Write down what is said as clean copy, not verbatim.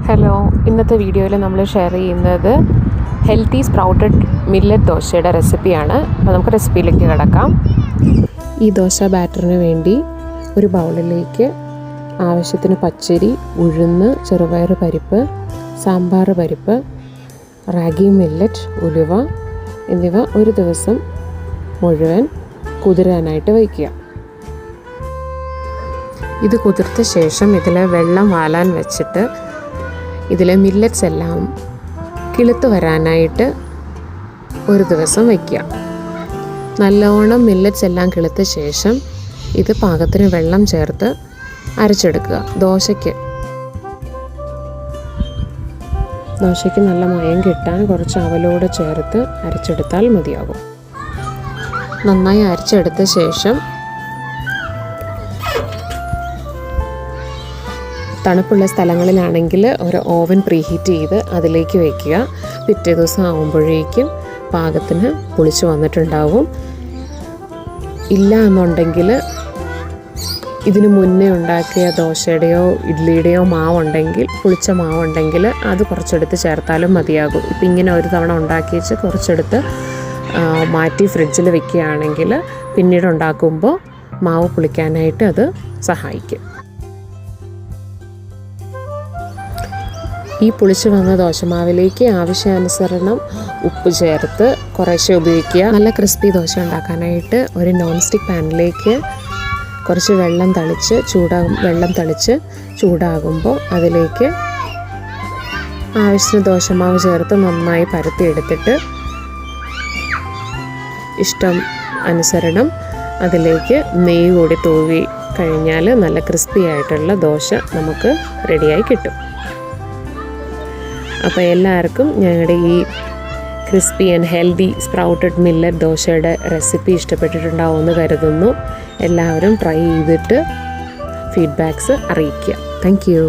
Hello, ഇന്നത്തെ വീഡിയോയിൽ നമ്മൾ ഷെയർ ചെയ്യുന്നത് ഹെൽത്തി സ്പ്രൗട്ടഡ് മില്ലറ്റ് ദോശയുടെ റെസിപ്പിയാണ്. അപ്പോൾ നമുക്ക് റെസിപ്പിയിലേക്ക് കിടക്കാം. ഈ ദോശ ബാറ്ററിന് വേണ്ടി ഒരു ബൗളിലേക്ക് ആവശ്യത്തിന് പച്ചരി, ഉഴുന്ന്, ചെറുപയർ പരിപ്പ്, സാമ്പാർ പരിപ്പ്, റാഗി മില്ലറ്റ്, ഉലുവ എന്നിവ ഒരു ദിവസം മുഴുവൻ കുതിരാനായിട്ട് വയ്ക്കുക. ഇത് കുതിർത്ത ശേഷം ഇതിൽ വെള്ളം വാലാൻ വെച്ചിട്ട് ഇതിലെ മില്ലറ്റ്സ് എല്ലാം കിളുത്ത് വരാനായിട്ട് ഒരു ദിവസം വയ്ക്കുക. നല്ലോണം മില്ലറ്റ്സ് എല്ലാം കിളുത്ത ശേഷം ഇത് പാകത്തിന് വെള്ളം ചേർത്ത് അരച്ചെടുക്കുക. ദോശയ്ക്ക് നല്ല മയം കിട്ടാൻ കുറച്ച് അവലോട് ചേർത്ത് അരച്ചെടുത്താൽ മതിയാകും. നന്നായി അരച്ചെടുത്ത ശേഷം തണുപ്പുള്ള സ്ഥലങ്ങളിലാണെങ്കിൽ ഒരു ഓവൻ പ്രീഹീറ്റ് ചെയ്ത് അതിലേക്ക് വയ്ക്കുക. പിറ്റേ ദിവസം ആകുമ്പോഴേക്കും പാകത്തിന് പുളിച്ച് വന്നിട്ടുണ്ടാവും. ഇല്ല എന്നുണ്ടെങ്കിൽ ഇതിന് മുന്നേ ഉണ്ടാക്കിയ ദോശയുടെയോ ഇഡ്ലിയുടെയോ മാവുണ്ടെങ്കിൽ, പുളിച്ച മാവുണ്ടെങ്കിൽ അത് കുറച്ചെടുത്ത് ചേർത്താലും മതിയാകും. ഇപ്പം ഇങ്ങനെ ഒരു തവണ ഉണ്ടാക്കി വെച്ച് കുറച്ചെടുത്ത് മാറ്റി ഫ്രിഡ്ജിൽ വെക്കുകയാണെങ്കിൽ പിന്നീട് ഉണ്ടാക്കുമ്പോൾ മാവ് പുളിക്കാനായിട്ട് അത് സഹായിക്കും. ഈ പുളിച്ച് വന്ന ദോശമാവിലേക്ക് ആവശ്യാനുസരണം ഉപ്പ് ചേർത്ത് കുറേശ്ശെ ഉപയോഗിക്കുക. നല്ല ക്രിസ്പി ദോശ ഉണ്ടാക്കാനായിട്ട് ഒരു നോൺ സ്റ്റിക്ക് പാനിലേക്ക് കുറച്ച് വെള്ളം തളിച്ച് ചൂടാകുമ്പോൾ അതിലേക്ക് ആവശ്യത്തിന് ദോശമാവ് ചേർത്ത് നന്നായി പരത്തിയെടുത്തിട്ട് ഇഷ്ടം അനുസരണം അതിലേക്ക് നെയ്യ് കൂടി തൂവി കഴിഞ്ഞാൽ നല്ല ക്രിസ്പി ആയിട്ടുള്ള ദോശ നമുക്ക് റെഡിയായി കിട്ടും. അപ്പോൾ എല്ലാവർക്കും ഞങ്ങളുടെ ഈ crispy and healthy sprouted millet ദോശയുടെ റെസിപ്പി ഇഷ്ടപ്പെട്ടിട്ടുണ്ടാവുമെന്ന് കരുതുന്നു. എല്ലാവരും ട്രൈ ചെയ്തിട്ട് ഫീഡ്ബാക്ക്സ് അറിയിക്കുക. Thank you.